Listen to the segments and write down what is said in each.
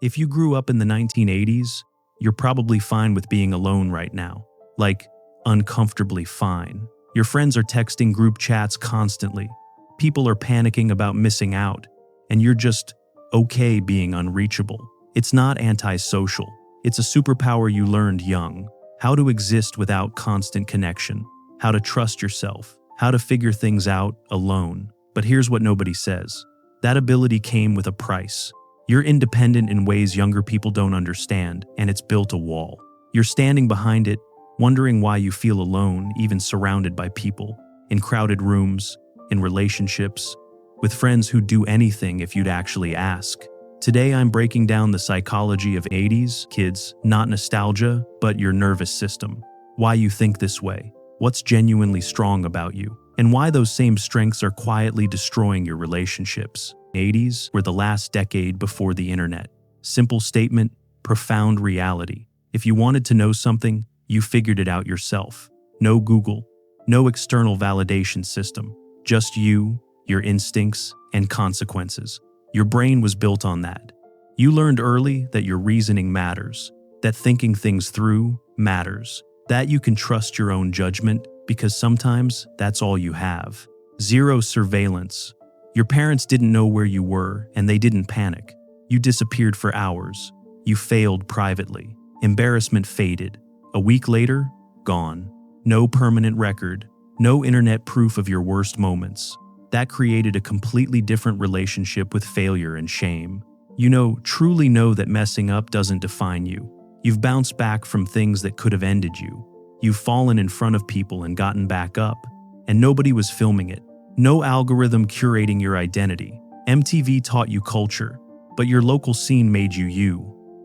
If you grew up in the 1980s, you're probably fine with being alone right now. Like, uncomfortably fine. Your friends are texting group chats constantly. People are panicking about missing out, and you're just okay being unreachable. It's not antisocial. It's a superpower you learned young. How to exist without constant connection. How to trust yourself. How to figure things out alone. But here's what nobody says. That ability came with a price. You're independent in ways younger people don't understand, and it's built a wall. You're standing behind it, wondering why you feel alone, even surrounded by people. In crowded rooms, in relationships, with friends who'd do anything if you'd actually ask. Today I'm breaking down the psychology of 80s kids, not nostalgia, but your nervous system. Why you think this way, what's genuinely strong about you, and why those same strengths are quietly destroying your relationships. 80s were the last decade before the internet. Simple statement, profound reality. If you wanted to know something, you figured it out yourself. No Google, no external validation system, just you, your instincts, and consequences. Your brain was built on that. You learned early that your reasoning matters, that thinking things through matters, that you can trust your own judgment because sometimes that's all you have. Zero surveillance. Your parents didn't know where you were and they didn't panic. You disappeared for hours. You failed privately. Embarrassment faded. A week later, gone. No permanent record. No internet proof of your worst moments. That created a completely different relationship with failure and shame. Truly know that messing up doesn't define you. You've bounced back from things that could have ended you. You've fallen in front of people and gotten back up, and nobody was filming it. No algorithm curating your identity. MTV taught you culture, but your local scene made you,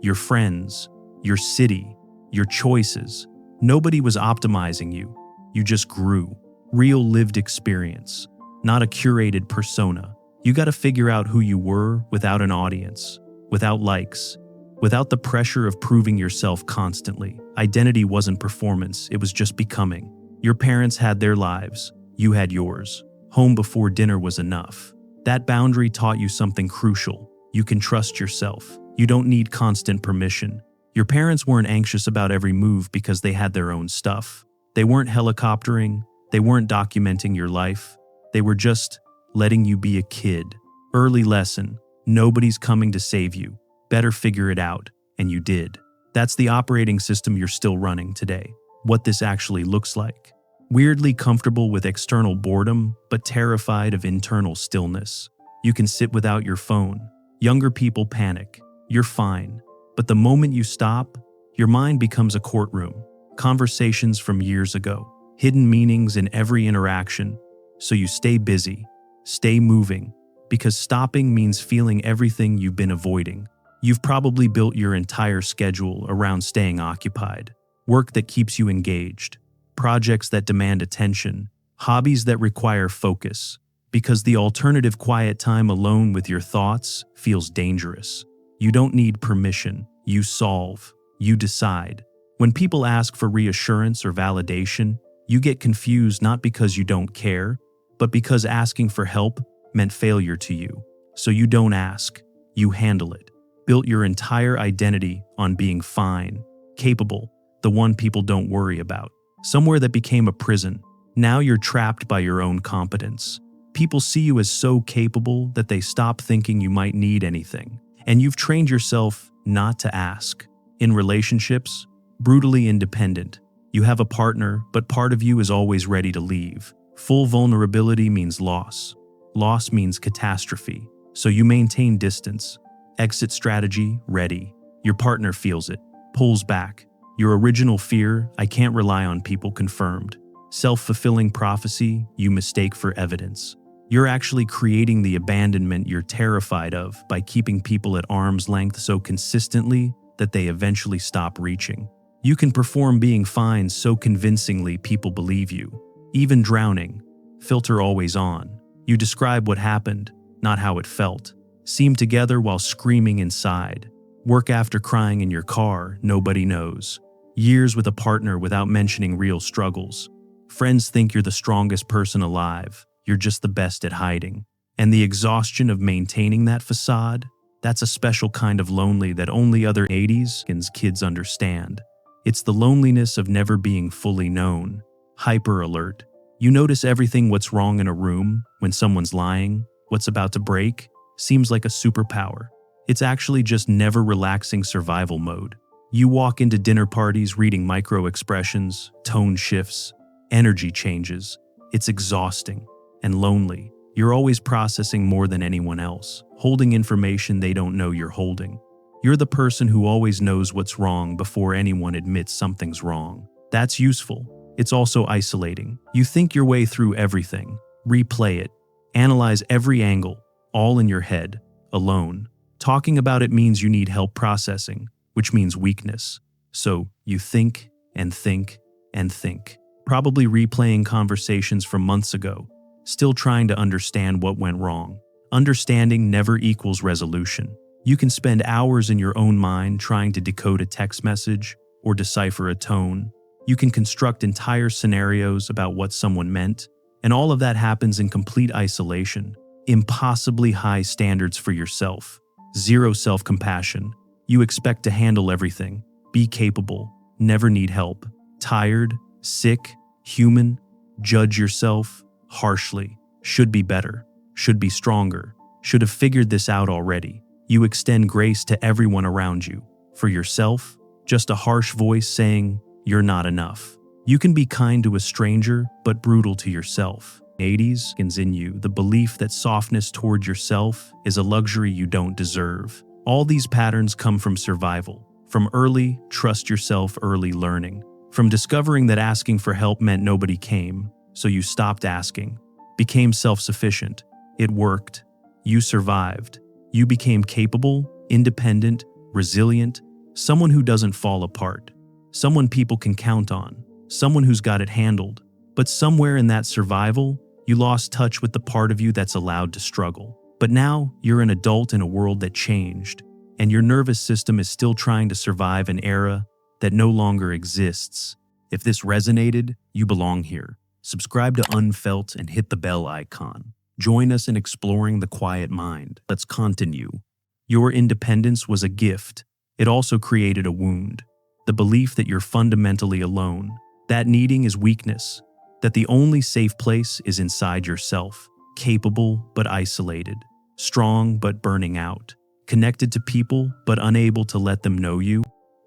your friends, your city, your choices. Nobody was optimizing you. You just grew. Real lived experience, not a curated persona. You got to figure out who you were without an audience, without likes, without the pressure of proving yourself constantly. Identity wasn't performance, it was just becoming. Your parents had their lives, you had yours. Home before dinner was enough. That boundary taught you something crucial. You can trust yourself. You don't need constant permission. Your parents weren't anxious about every move because they had their own stuff. They weren't helicoptering. They weren't documenting your life. They were just letting you be a kid. Early lesson. Nobody's coming to save you. Better figure it out. And you did. That's the operating system you're still running today. What this actually looks like. Weirdly comfortable with external boredom, but terrified of internal stillness. You can sit without your phone. Younger people panic. You're fine. But the moment you stop, your mind becomes a courtroom. Conversations from years ago. Hidden meanings in every interaction. So you stay busy. Stay moving. Because stopping means feeling everything you've been avoiding. You've probably built your entire schedule around staying occupied. Work that keeps you engaged. Projects that demand attention, hobbies that require focus, because the alternative quiet time alone with your thoughts feels dangerous. You don't need permission, you solve, you decide. When people ask for reassurance or validation, you get confused not because you don't care, but because asking for help meant failure to you. So you don't ask, you handle it. Built your entire identity on being fine, capable, the one people don't worry about. Somewhere that became a prison. Now you're trapped by your own competence. People see you as so capable that they stop thinking you might need anything. And you've trained yourself not to ask. In relationships, brutally independent. You have a partner, but part of you is always ready to leave. Full vulnerability means loss. Loss means catastrophe. So you maintain distance. Exit strategy, ready. Your partner feels it, pulls back. Your original fear, I can't rely on people, confirmed. Self-fulfilling prophecy, you mistake for evidence. You're actually creating the abandonment you're terrified of by keeping people at arm's length so consistently that they eventually stop reaching. You can perform being fine so convincingly people believe you. Even drowning. Filter always on. You describe what happened, not how it felt. Seem together while screaming inside. Work after crying in your car, nobody knows. Years with a partner without mentioning real struggles. Friends think you're the strongest person alive. You're just the best at hiding. And the exhaustion of maintaining that facade, That's a special kind of lonely that only other 80s kids understand. It's the loneliness of never being fully known. Hyper alert. You notice everything what's wrong in a room, when someone's lying, what's about to break, seems like a superpower. It's actually just never relaxing survival mode. You walk into dinner parties reading micro expressions, tone shifts, energy changes. It's exhausting and lonely. You're always processing more than anyone else, holding information they don't know you're holding. You're the person who always knows what's wrong before anyone admits something's wrong. That's useful. It's also isolating. You think your way through everything, replay it, analyze every angle, all in your head, alone. Talking about it means you need help processing, which means weakness. So you think and think and think, probably replaying conversations from months ago, still trying to understand what went wrong. Understanding never equals resolution. You can spend hours in your own mind trying to decode a text message or decipher a tone. You can construct entire scenarios about what someone meant, and all of that happens in complete isolation. Impossibly high standards for yourself. Zero self-compassion. You expect to handle everything, be capable, never need help. Tired, sick, human, judge yourself harshly. Should be better, should be stronger, should have figured this out already. You extend grace to everyone around you. For yourself, just a harsh voice saying, "You're not enough." You can be kind to a stranger, but brutal to yourself. 80s in you, the belief that softness toward yourself is a luxury you don't deserve. All these patterns come from survival, from early, trust yourself early learning, from discovering that asking for help meant nobody came, so you stopped asking, became self-sufficient. It worked. You survived. You became capable, independent, resilient, someone who doesn't fall apart, someone people can count on, someone who's got it handled. But somewhere in that survival, you lost touch with the part of you that's allowed to struggle. But now, you're an adult in a world that changed, and your nervous system is still trying to survive an era that no longer exists. If this resonated, you belong here. Subscribe to UNFELT and hit the bell icon. Join us in exploring the quiet mind. Let's continue. Your independence was a gift. It also created a wound. The belief that you're fundamentally alone. That needing is weakness. That the only safe place is inside yourself. Capable but isolated. Strong but burning out. Connected to people but unable to let them know you.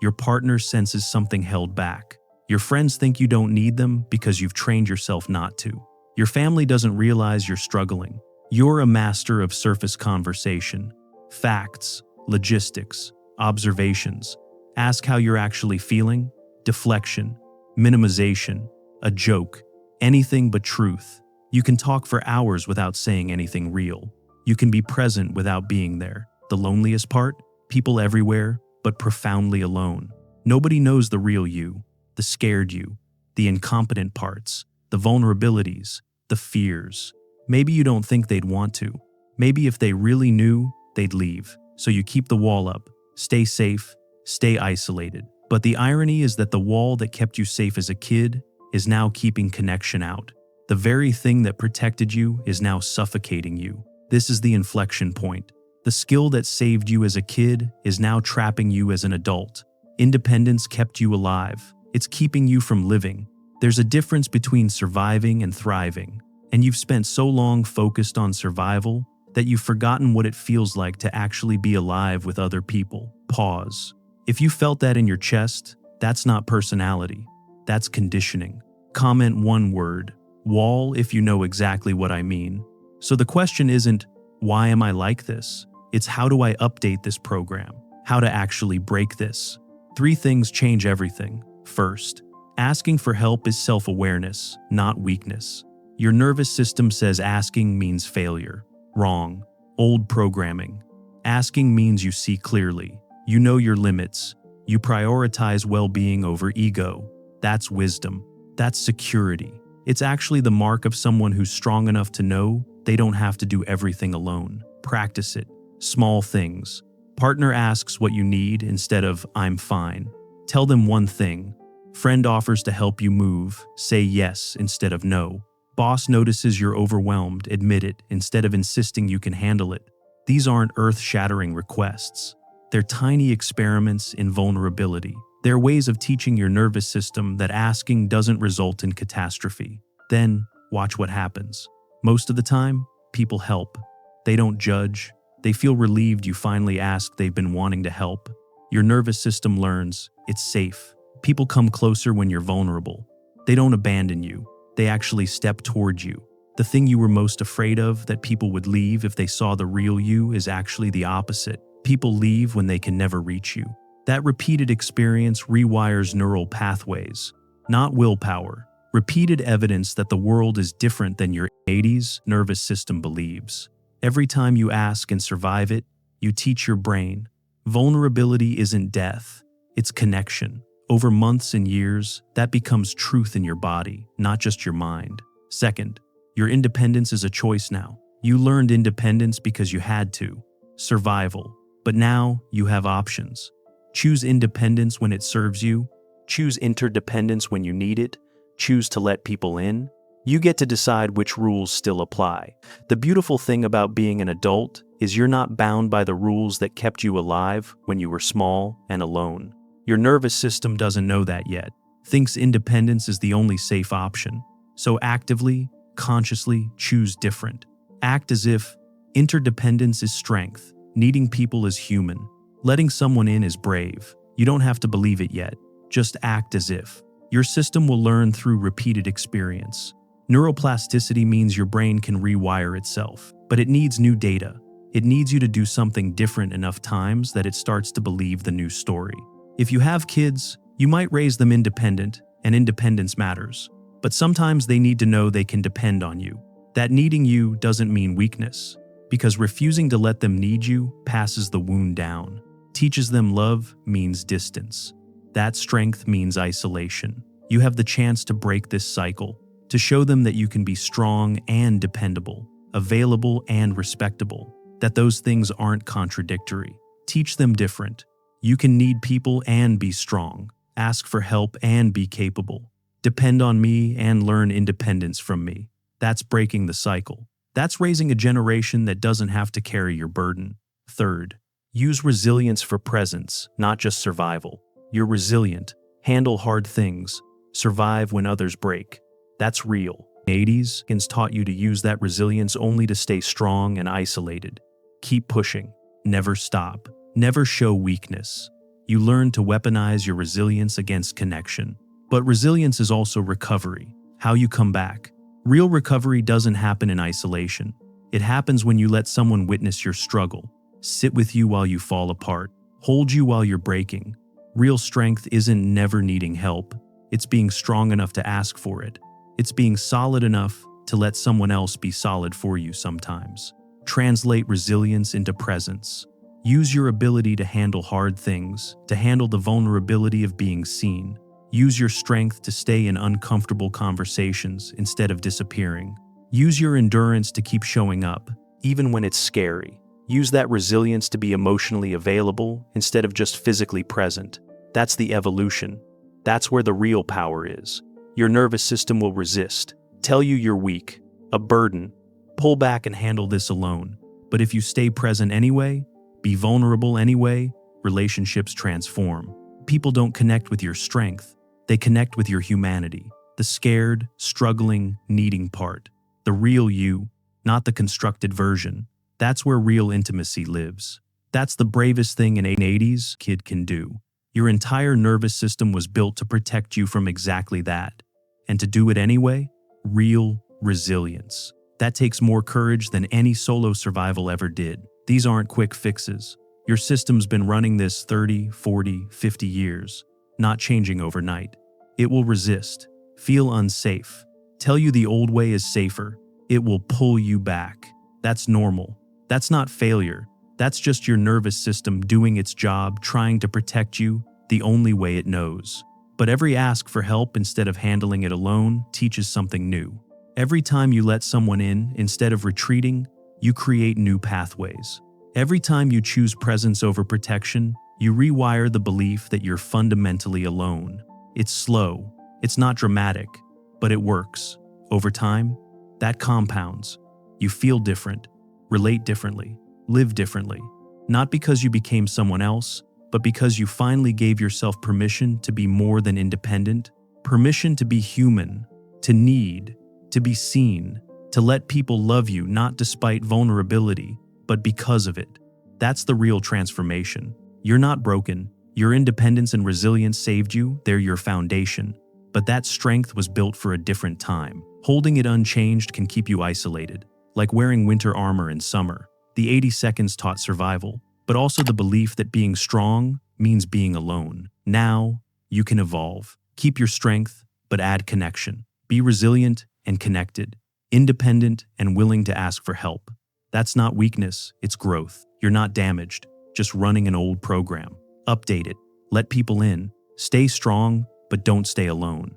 Your partner senses something held back. Your friends think you don't need them because you've trained yourself not to. Your family doesn't realize you're struggling. You're a master of surface conversation. Facts, logistics, observations. Ask how you're actually feeling. Deflection, minimization, a joke, anything but truth. You can talk for hours without saying anything real. You can be present without being there. The loneliest part? People everywhere, but profoundly alone. Nobody knows the real you, the scared you, the incompetent parts, the vulnerabilities, the fears. Maybe you don't think they'd want to. Maybe if they really knew, they'd leave. So you keep the wall up, stay safe, stay isolated. But the irony is that the wall that kept you safe as a kid is now keeping connection out. The very thing that protected you is now suffocating you. This is the inflection point. The skill that saved you as a kid is now trapping you as an adult. Independence kept you alive. It's keeping you from living. There's a difference between surviving and thriving, and you've spent so long focused on survival that you've forgotten what it feels like to actually be alive with other people. Pause. If you felt that in your chest, that's not personality. That's conditioning. Comment one word, wall, if you know exactly what I mean. So the question isn't, why am I like this? It's how do I update this program? How to actually break this? 3 things change everything. First, asking for help is self-awareness, not weakness. Your nervous system says asking means failure. Wrong. Old programming. Asking means you see clearly. You know your limits. You prioritize well-being over ego. That's wisdom. That's security. It's actually the mark of someone who's strong enough to know they don't have to do everything alone. Practice it. Small things. Partner asks what you need instead of "I'm fine." Tell them one thing. Friend offers to help you move. Say yes instead of no. Boss notices you're overwhelmed. Admit it instead of insisting you can handle it. These aren't earth-shattering requests. They're tiny experiments in vulnerability. They're ways of teaching your nervous system that asking doesn't result in catastrophe. Then, watch what happens. Most of the time, people help. They don't judge. They feel relieved you finally asked. They've been wanting to help. Your nervous system learns it's safe. People come closer when you're vulnerable. They don't abandon you. They actually step toward you. The thing you were most afraid of, that people would leave if they saw the real you, is actually the opposite. People leave when they can never reach you. That repeated experience rewires neural pathways, not willpower. Repeated evidence that the world is different than your 80s nervous system believes. Every time you ask and survive it, you teach your brain. Vulnerability isn't death, it's connection. Over months and years, that becomes truth in your body, not just your mind. Second, your independence is a choice now. You learned independence because you had to. Survival. But now, you have options. Choose independence when it serves you. Choose interdependence when you need it. Choose to let people in. You get to decide which rules still apply. The beautiful thing about being an adult is you're not bound by the rules that kept you alive when you were small and alone. Your nervous system doesn't know that yet. Thinks independence is the only safe option. So actively, consciously choose different. Act as if interdependence is strength. Needing people is human. Letting someone in is brave. You don't have to believe it yet. Just act as if. Your system will learn through repeated experience. Neuroplasticity means your brain can rewire itself, but it needs new data. It needs you to do something different enough times that it starts to believe the new story. If you have kids, you might raise them independent, and independence matters. But sometimes they need to know they can depend on you. That needing you doesn't mean weakness, because refusing to let them need you passes the wound down. Teaches them love means distance. That strength means isolation. You have the chance to break this cycle, to show them that you can be strong and dependable, available and respectable, that those things aren't contradictory. Teach them different. You can need people and be strong, ask for help and be capable, depend on me and learn independence from me. That's breaking the cycle. That's raising a generation that doesn't have to carry your burden. Third, use resilience for presence, not just survival. You're resilient, handle hard things, survive when others break. That's real. The 80s has taught you to use that resilience only to stay strong and isolated. Keep pushing. Never stop. Never show weakness. You learn to weaponize your resilience against connection. But resilience is also recovery, how you come back. Real recovery doesn't happen in isolation. It happens when you let someone witness your struggle, sit with you while you fall apart, hold you while you're breaking. Real strength isn't never needing help. It's being strong enough to ask for it. It's being solid enough to let someone else be solid for you sometimes. Translate resilience into presence. Use your ability to handle hard things, to handle the vulnerability of being seen. Use your strength to stay in uncomfortable conversations instead of disappearing. Use your endurance to keep showing up, even when it's scary. Use that resilience to be emotionally available instead of just physically present. That's the evolution. That's where the real power is. Your nervous system will resist, tell you you're weak, a burden. Pull back and handle this alone. But if you stay present anyway, be vulnerable anyway, relationships transform. People don't connect with your strength. They connect with your humanity, the scared, struggling, needing part. The real you, not the constructed version. That's where real intimacy lives. That's the bravest thing an 80s kid can do. Your entire nervous system was built to protect you from exactly that. And to do it anyway, real resilience. That takes more courage than any solo survival ever did. These aren't quick fixes. Your system's been running this 30, 40, 50 years, not changing overnight. It will resist, feel unsafe, tell you the old way is safer. It will pull you back. That's normal. That's not failure. That's just your nervous system doing its job, trying to protect you the only way it knows. But every ask for help instead of handling it alone teaches something new. Every time you let someone in instead of retreating, you create new pathways. Every time you choose presence over protection, you rewire the belief that you're fundamentally alone. It's slow, it's not dramatic, but it works. Over time, that compounds. You feel different, relate differently, Live differently. Not because you became someone else, but because you finally gave yourself permission to be more than independent, permission to be human, to need, to be seen, to let people love you not despite vulnerability, but because of it. That's the real transformation. You're not broken. Your independence and resilience saved you, they're your foundation. But that strength was built for a different time. Holding it unchanged can keep you isolated, like wearing winter armor in summer. The 80 seconds taught survival, but also the belief that being strong means being alone. Now, you can evolve. Keep your strength, but add connection. Be resilient and connected, independent and willing to ask for help. That's not weakness, it's growth. You're not damaged, just running an old program. Update it, let people in, stay strong, but don't stay alone.